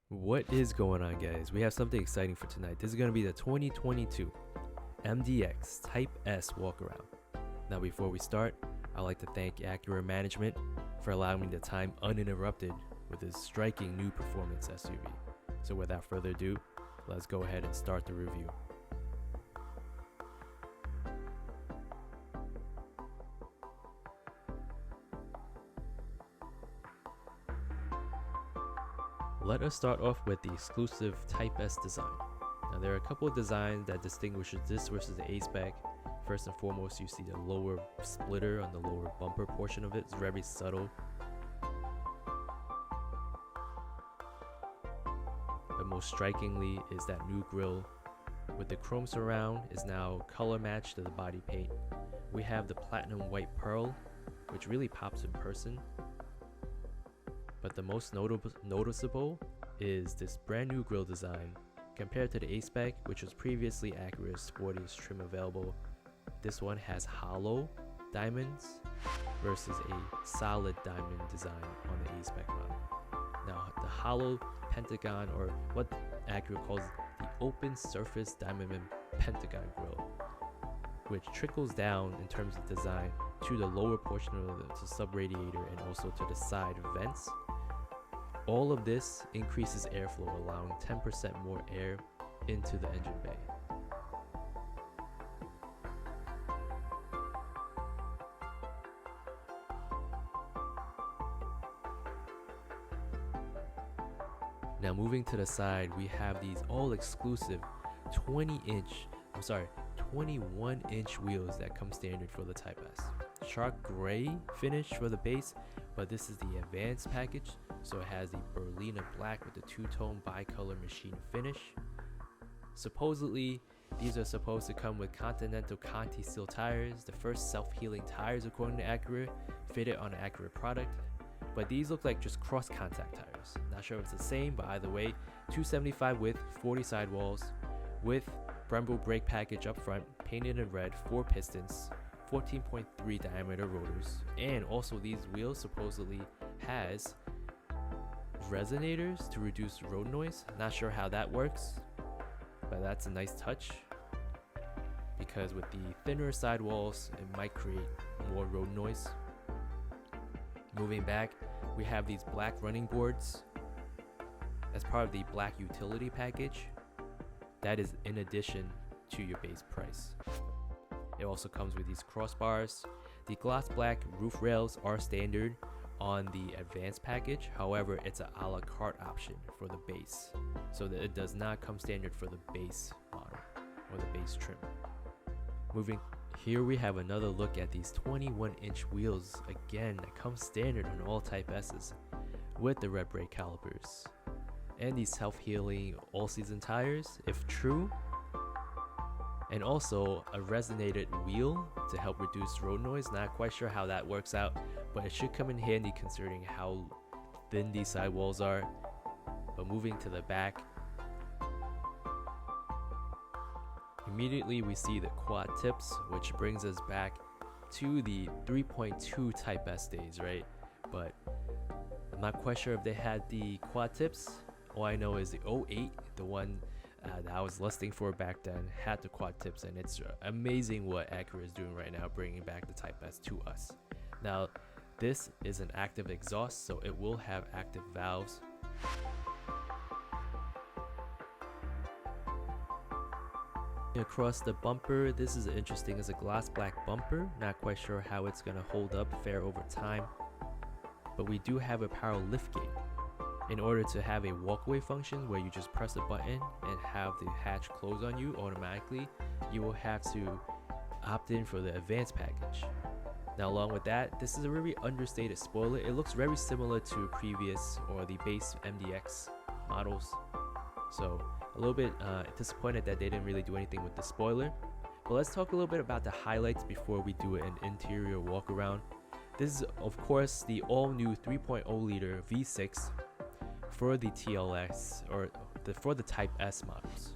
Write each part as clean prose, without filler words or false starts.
What is going on, guys? We have something exciting for tonight. This is going to be the 2022 MDX Type S Walkaround. Now, before we start, I'd like to thank Acura management for allowing me the time uninterrupted with this striking new performance SUV. So without further ado, let's go ahead and start the review. Let us start off with the exclusive Type S design. Now, there are a couple of designs that distinguishes this versus the A-Spec. First and foremost, you see the lower splitter on the lower bumper portion of it. It's very subtle. But most strikingly is that new grille with the chrome surround is now color matched to the body paint. We have the platinum white pearl, which really pops in person. But the most noticeable is this brand new grille design. Compared to the A-Spec, which was previously Acura's sportiest trim available, this one has hollow diamonds versus a solid diamond design on the A-Spec model. Now, the hollow pentagon, or what Acura calls the open surface diamond pentagon grille, which trickles down in terms of design to the lower portion of the sub-radiator and also to the side vents. All of this increases airflow, allowing 10% more air into the engine bay. Now, moving to the side, we have these all exclusive 21-inch wheels that come standard for the Type S. Shark gray finish for the base, but this is the advanced package, so it has the Berliner black with the two-tone bicolor machine finish. Supposedly, these are supposed to come with Continental Conti steel tires, the first self-healing tires according to Acura, fitted on an Acura product. But these look like just cross-contact tires. Not sure if it's the same, but either way, 275 width, 40 sidewalls, with Brembo brake package up front, painted in red, 4 pistons, 14.3 diameter rotors, and also these wheels supposedly has resonators to reduce road noise. Not sure how that works, but that's a nice touch, because with the thinner sidewalls, it might create more road noise. Moving back, we have these black running boards as part of the black utility package. That is in addition to your base price. It also comes with these crossbars. The gloss black roof rails are standard on the advanced package. However, it's an a la carte option for the base, so that it does not come standard for the base model or the base trim. Moving here, we have another look at these 21-inch wheels again that come standard on all Type S's with the red brake calipers and these self-healing all-season tires if true, and also a resonated wheel to help reduce road noise. Not quite sure how that works out, but it should come in handy considering how thin these sidewalls are. But moving to the back, immediately we see the quad tips, which brings us back to the 3.2 Type S days, right? But I'm not quite sure if they had the quad tips. All I know is the 08, the one that I was lusting for back then, had the quad tips, and it's amazing what Acura is doing right now, bringing back the Type S to us. Now, this is an active exhaust, so it will have active valves. Across the bumper, this is interesting. It's a gloss black bumper. Not quite sure how it's going to hold up fare over time, but we do have a power liftgate. In order to have a walkway function where you just press a button and have the hatch close on you automatically, you will have to opt in for the advanced package. Now, along with that, this is a really understated spoiler. It looks very similar to previous or the base MDX models, so a little bit disappointed that they didn't really do anything with the spoiler. But let's talk a little bit about the highlights before we do an interior walk around. This is, of course, the all-new 3.0 liter V6 for the TLX, or for the Type S models.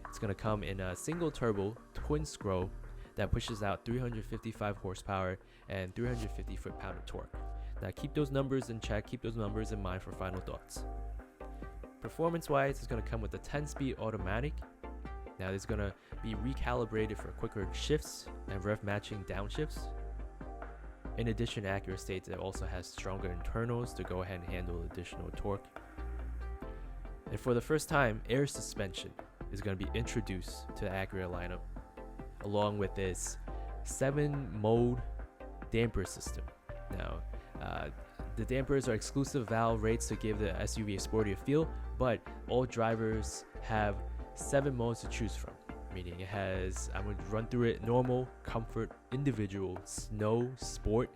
It's going to come in a single turbo twin scroll that pushes out 355 horsepower and 350 foot-pound of torque. Now keep those numbers in check, keep those numbers in mind for final thoughts. Performance-wise, it's going to come with a 10-speed automatic. Now it's going to be recalibrated for quicker shifts and rev matching downshifts. In addition, Acura states it also has stronger internals to go ahead and handle additional torque. And for the first time, air suspension is going to be introduced to the Acura lineup, along with this 7-mode damper system. Now, the dampers are exclusive valve rates to give the SUV a sportier feel, but all drivers have 7 modes to choose from. Meaning it has, I'm going to run through it: normal, comfort, individual, snow, sport,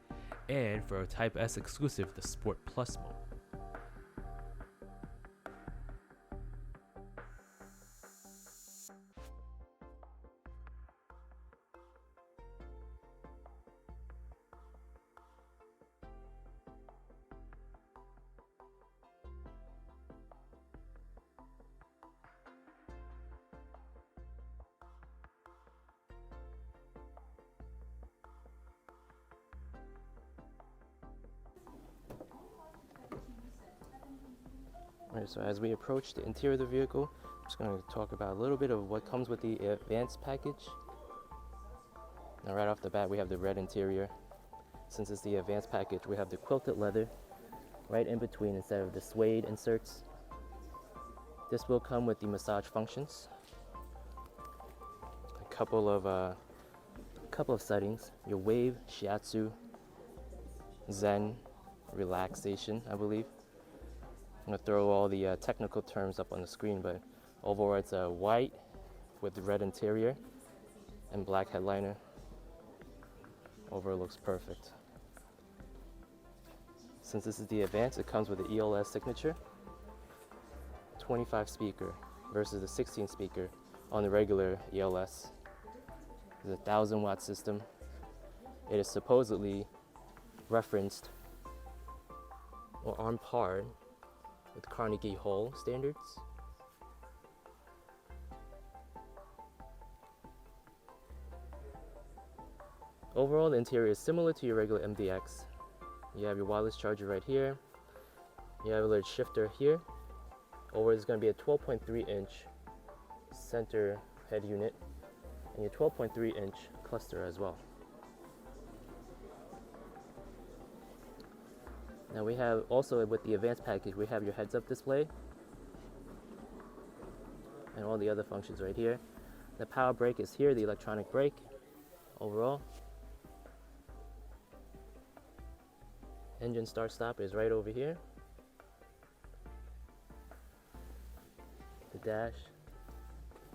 and for a Type S exclusive, the Sport Plus mode. Alright, so as we approach the interior of the vehicle, I'm just going to talk about a little bit of what comes with the advanced package. Now right off the bat, we have the red interior. Since it's the advanced package, we have the quilted leather right in between instead of the suede inserts. This will come with the massage functions. A couple of settings: your wave, shiatsu, zen, relaxation, I believe. I'm going to throw all the technical terms up on the screen, but overall it's a white with the red interior and black headliner. Overall looks perfect. Since this is the Advance, it comes with the ELS signature. 25 speaker versus the 16 speaker on the regular ELS. It's a 1,000-watt system. It is supposedly referenced or on par with Carnegie Hall standards. Overall, the interior is similar to your regular MDX. You have your wireless charger right here. You have a little shifter here. Over is going to be a 12.3-inch center head unit and your 12.3-inch cluster as well. Now we have also, with the advanced package, we have your heads-up display and all the other functions right here. The power brake is here, the electronic brake overall. Engine start stop is right over here. The dash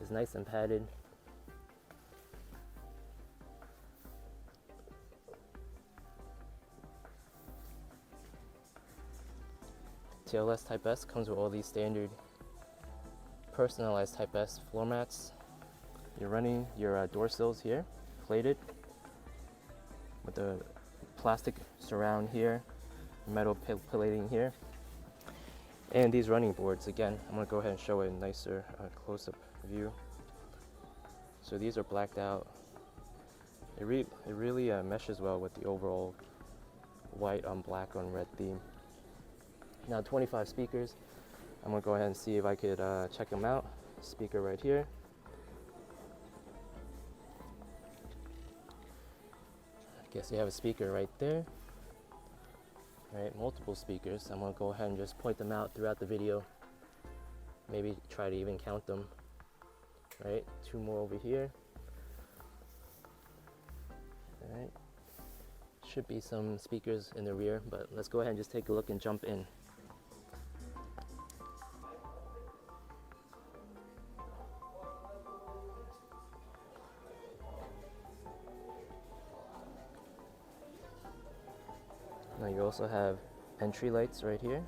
is nice and padded. TLS Type S comes with all these standard personalized Type S floor mats. You're running your door sills here, plated, with the plastic surround here, metal plating here, and these running boards. Again, I'm going to go ahead and show a nicer close-up view. So these are blacked out. It really meshes well with the overall white on black on red theme. Now 25 speakers. I'm going to go ahead and see if I could check them out. Speaker right here. I guess you have a speaker right there. Right, multiple speakers. I'm going to go ahead and just point them out throughout the video. Maybe try to even count them. Right, 2 more over here. Alright. Should be some speakers in the rear, but let's go ahead and just take a look and jump in. Now you also have entry lights right here,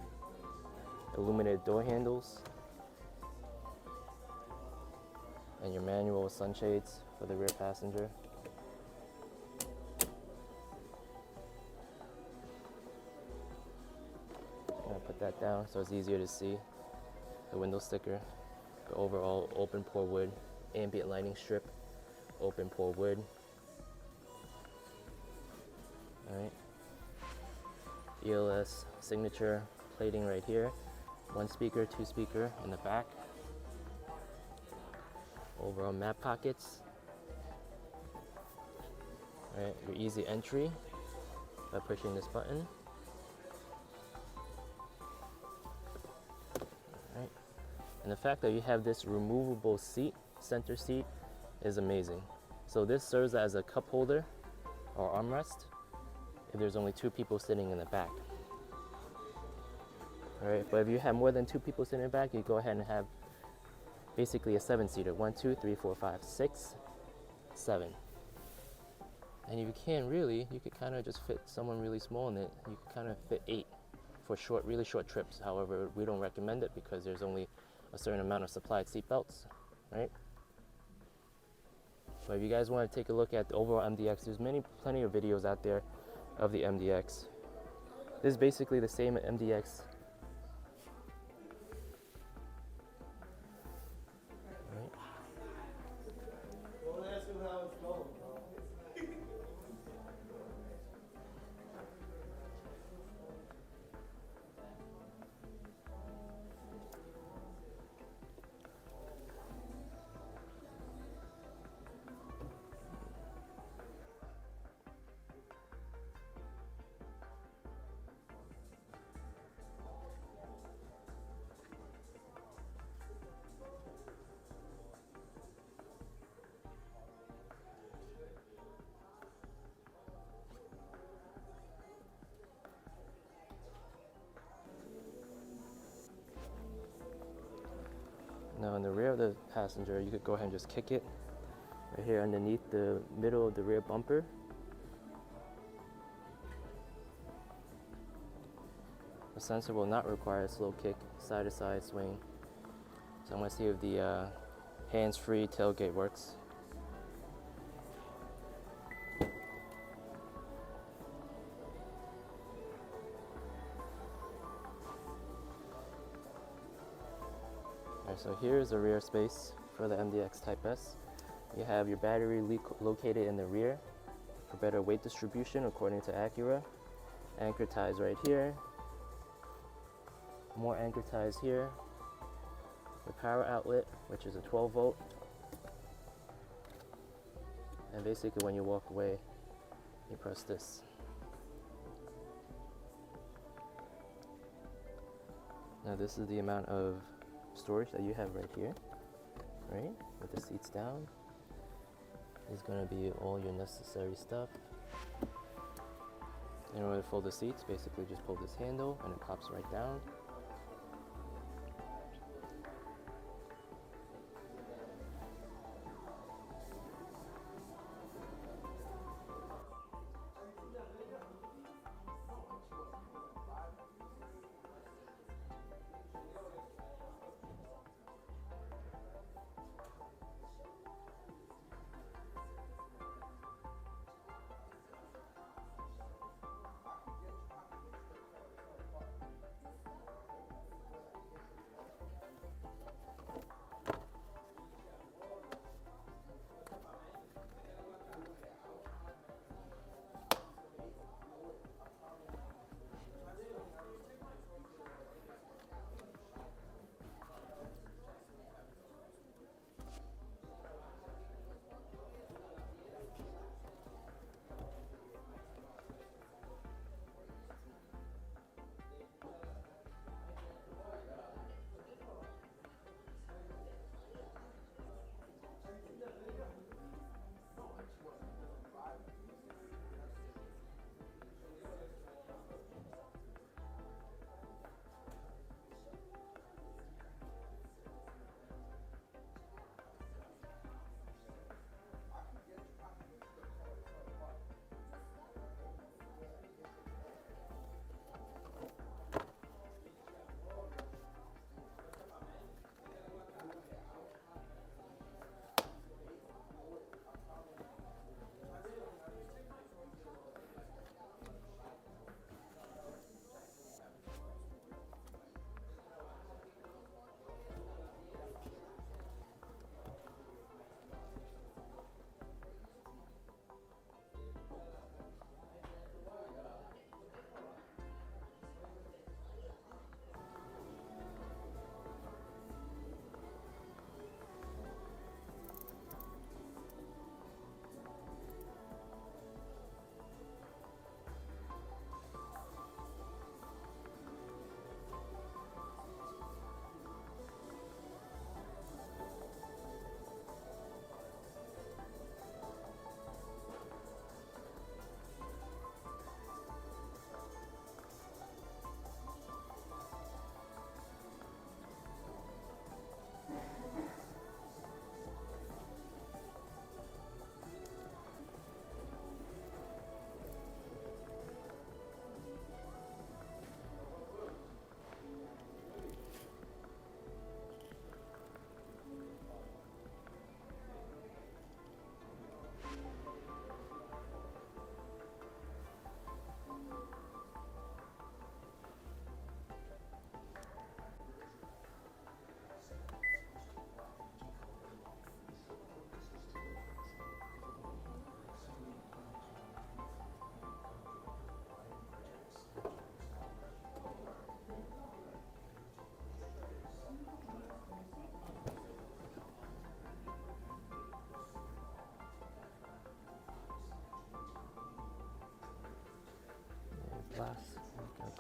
illuminated door handles, and your manual sunshades for the rear passenger. I'm gonna put that down so it's easier to see. The window sticker, the overall open pore wood, ambient lighting strip, open pore wood. All right. ELS signature plating right here. 1 speaker, 2 speaker in the back. Overall map pockets. Right, your easy entry by pushing this button. Right. And the fact that you have this removable seat, center seat, is amazing. So this serves as a cup holder or armrest if there's only 2 people sitting in the back. All right, but if you have more than 2 people sitting in the back, you go ahead and have basically a 7-seater. 1, 2, 3, 4, 5, 6, 7. And if you can really, you could kind of just fit someone really small in it. You could kind of fit 8 for short, really short trips. However, we don't recommend it because there's only a certain amount of supplied seat belts, right? But if you guys want to take a look at the overall MDX, there's plenty of videos out there of the MDX. This is basically the same MDX. Right. Don't ask him how it's going, bro. Now in the rear of the passenger, you could go ahead and just kick it right here underneath the middle of the rear bumper. The sensor will not require a slow kick, side to side swing. So I'm going to see if the hands-free tailgate works. Alright, so here's the rear space for the MDX Type S. You have your battery located in the rear for better weight distribution according to Acura. Anchor ties right here. More anchor ties here. The power outlet, which is a 12 volt. And basically when you walk away, you press this. Now this is the amount of storage that you have right here, right? With the seats down. Is going to be all your necessary stuff. In order to fold the seats, basically just pull this handle and it pops right down.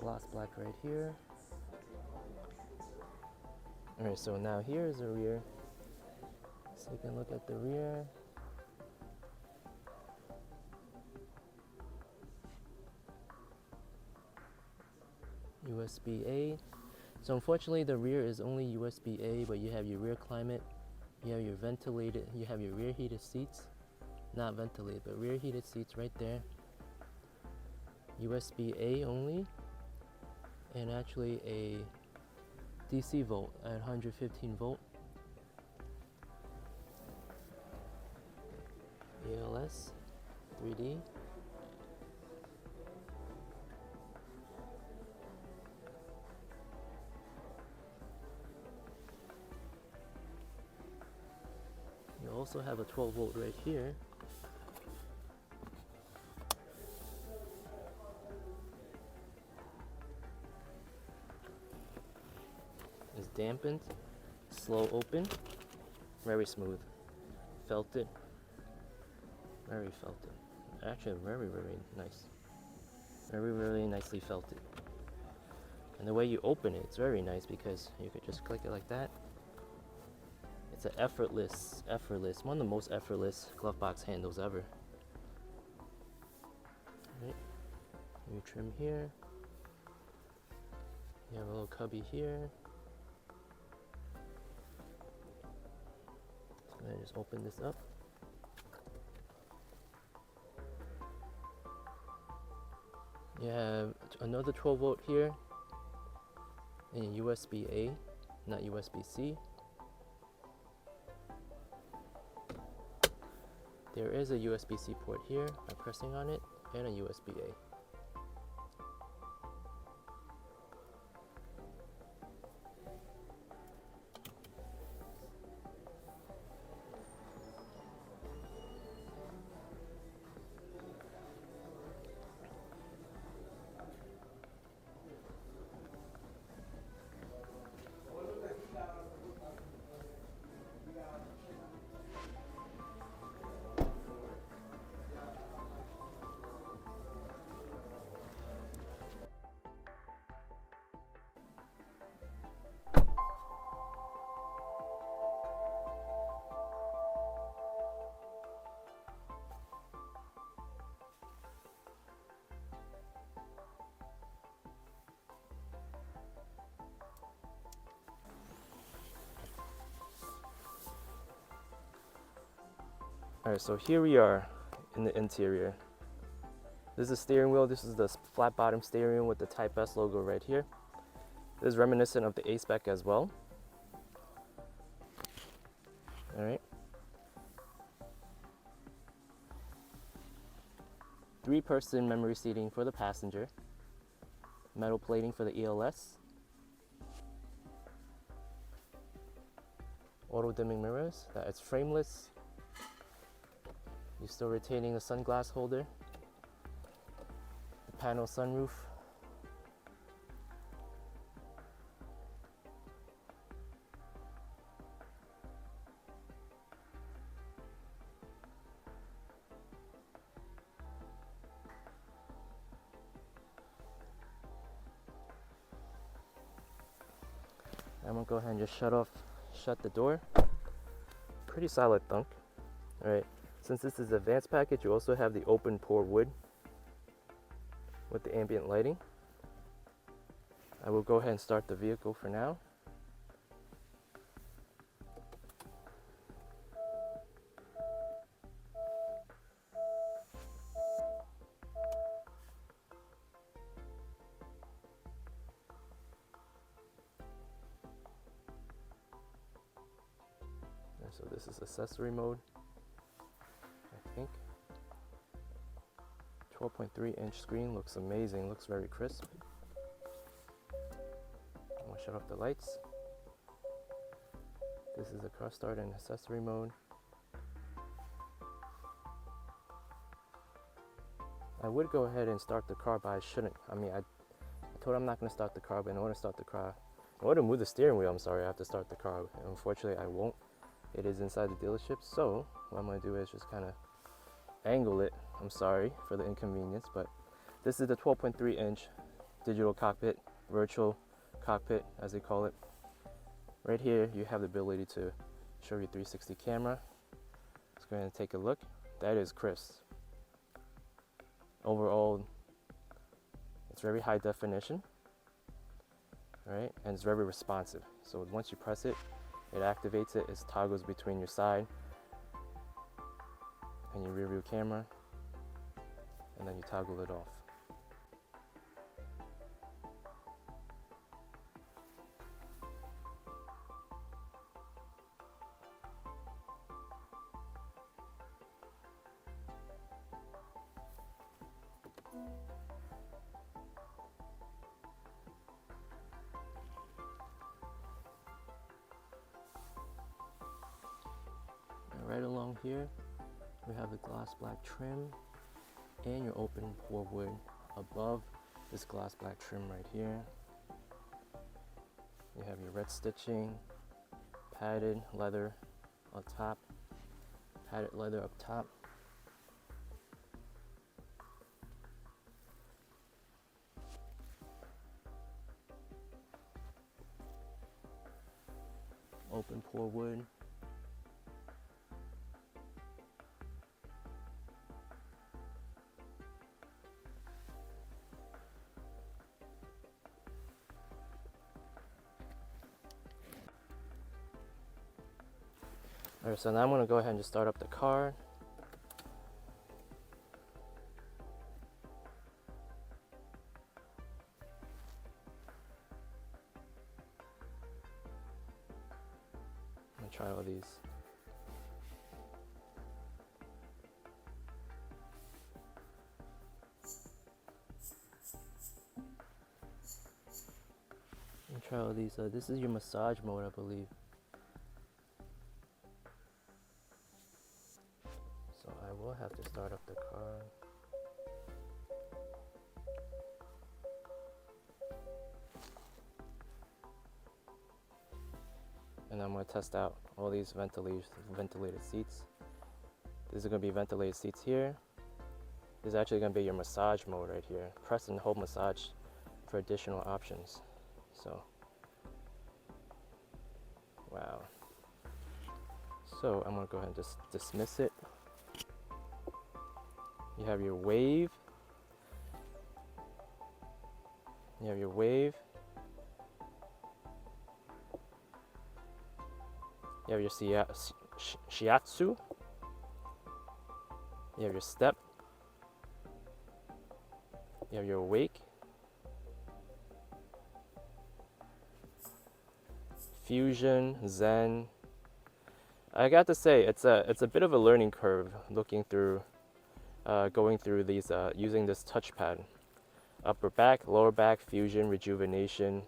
gloss black right here. Alright, so now here's the rear. Let's take a look at the rear. USB-A. So unfortunately the rear is only USB-A, but you have your rear climate, you have your ventilated, you have your rear heated seats, not ventilated, but rear heated seats right there. USB-A only, and actually a DC volt at 115 volt. ALS 3D. You also have a 12 volt right here. It's dampened, slow open, very smooth. Felt it, very felt it. Actually, very nice. Very nicely felt it. And the way you open it, it's very nice because you could just click it like that. It's an effortless, one of the most effortless glove box handles ever. Right. New trim here. You have a little cubby here. So I just open this up. You have another 12 volt here and USB-A, not USB-C. There is a USB-C port here by pressing on it, and a USB-A. Alright, so here we are in the interior. This is the steering wheel. This is the flat bottom steering wheel with the Type S logo right here. This is reminiscent of the A-Spec as well. Alright. 3-person memory seating for the passenger. Metal plating for the ELS. Auto dimming mirrors. It's frameless. You're still retaining the sunglass holder, the panel sunroof. I'm gonna go ahead and just shut the door. Pretty solid thunk. All right. Since this is advanced package, you also have the open pour wood with the ambient lighting. I will go ahead and start the vehicle for now. And so this is accessory mode. I think 12.3-inch screen looks amazing, looks very crisp. I'm gonna shut off the lights. This is the car start and accessory mode. I would go ahead and start the car, but I shouldn't. I mean, I told I'm not gonna start the car, but in order to start the car, in order to move the steering wheel, I'm sorry, I have to start the car. And unfortunately, I won't. It is inside the dealership, so what I'm gonna do is just kind of angle it. I'm sorry for the inconvenience, but this is the 12.3-inch digital cockpit, virtual cockpit as they call it. Right here you have the ability to show your 360 camera. Let's go ahead and take a look. That is crisp. Overall, it's very high definition, right? And it's very responsive. So once you press it, it activates it. It toggles between your side and your rear view camera, and then you toggle it off. Right along here, we have the gloss black trim and your open pore wood above this gloss black trim right here. You have your red stitching, padded leather on top, padded leather up top. Open pore wood. Alright, so now I'm going to go ahead and just start up the car. I'm going to try all these. Try all these. This is your massage mode, I believe. So I will have to start up the car. And I'm going to test out all these ventilated seats. These are going to be ventilated seats here. This is actually going to be your massage mode right here. Press and hold massage for additional options. So, wow. So I'm going to go ahead and just dismiss it. You have your wave. You have your wave. You have your shiatsu. You have your step. You have your wake. Fusion, Zen. I got to say, it's a bit of a learning curve looking through, going through these, using this touchpad. Upper back, lower back, fusion, rejuvenation.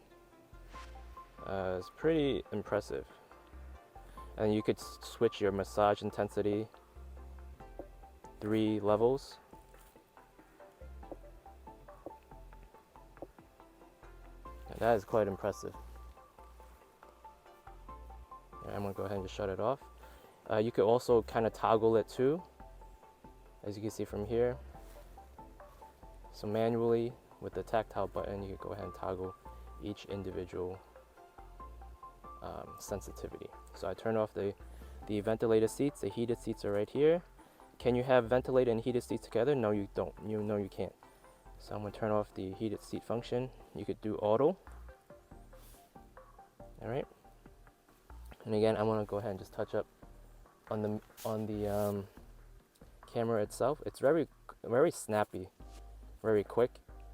It's pretty impressive. And you could switch your massage intensity 3 levels. And that is quite impressive. I'm going to go ahead and just shut it off. You could also kind of toggle it too, as you can see from here. So manually, with the tactile button, you could go ahead and toggle each individual sensitivity. So I turn off the ventilated seats. The heated seats are right here. Can you have ventilated and heated seats together? No, you don't. No, you can't. So I'm going to turn off the heated seat function. You could do auto. All right. And again, I'm going to go ahead and just touch up on the camera itself. It's very snappy, very quick,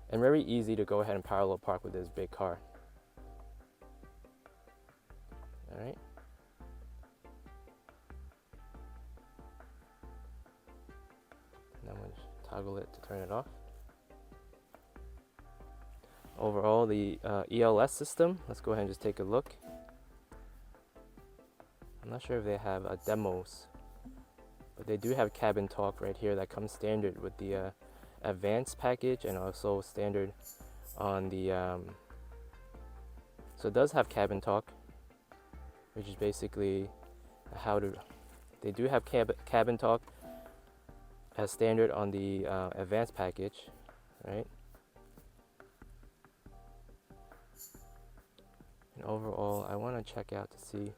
and very easy to go ahead and parallel park with this big car. All right. And I'm going to toggle it to turn it off. Overall, the ELS system, let's go ahead and just take a look. I'm not sure if they have demos, but they do have cabin talk right here that comes standard with the advanced package, and also standard on the so it does have cabin talk, which is basically how to, they do have cabin talk as standard on the advanced package, right? overall, I want to check out to see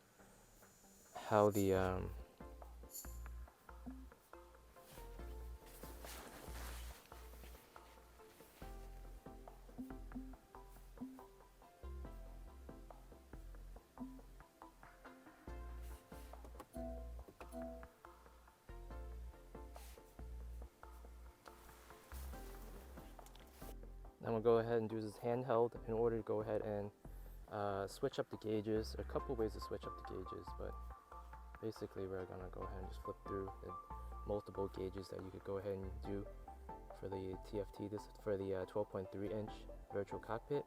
how the I'm going to go ahead and do this handheld in order to go ahead and switch up the gauges. A couple ways to switch up the gauges, but basically we're going to go ahead and just flip through the multiple gauges that you could go ahead and do for the TFT. This is for the 12.3-inch virtual cockpit.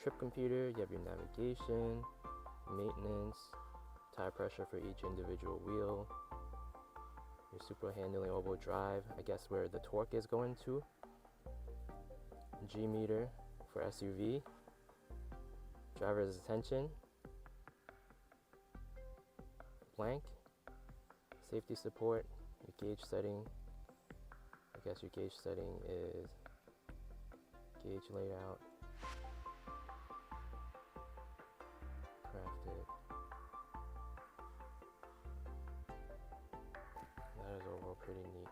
Trip computer, you have your navigation, maintenance, tire pressure for each individual wheel, your super handling all-wheel drive, I guess where the torque is going to, G meter for SUV, driver's attention, blank, safety support, your gauge setting. I guess your gauge setting is gauge layout, crafted. That is overall pretty neat.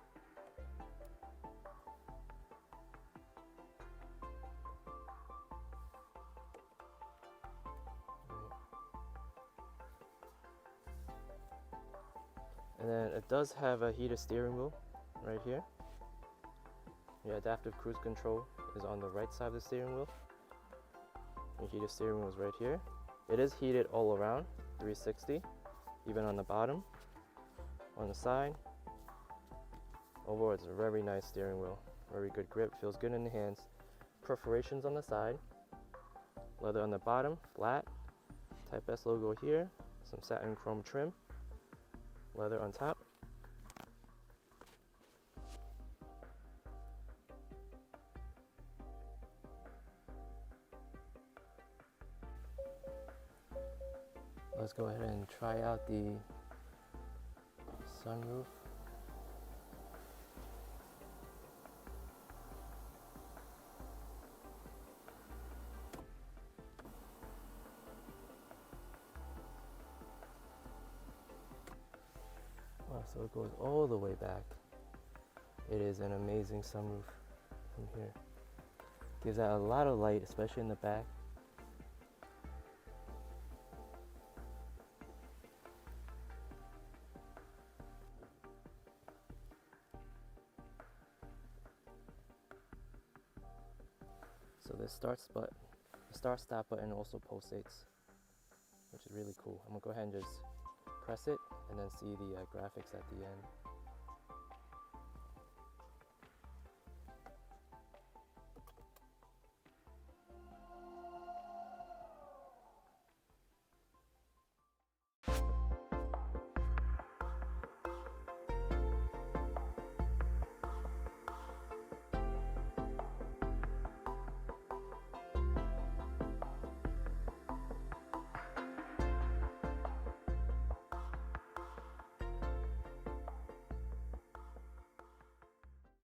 And then it does have a heated steering wheel right here. Your adaptive cruise control is on the right side of the steering wheel. Your heated steering wheel is right here. It is heated all around, 360, even on the bottom, on the side. Overall, it's a very nice steering wheel. Very good grip, feels good in the hands. Perforations on the side. Leather on the bottom, flat. Type S logo here. Some satin chrome trim. Leather on top. Let's go ahead and try out the sunroof. Wow, so it goes all the way back. It is an amazing sunroof from here. Gives out a lot of light, especially in the back. So the start stop button also pulsates, which is really cool. I'm gonna go ahead and just press it and then see the graphics at the end.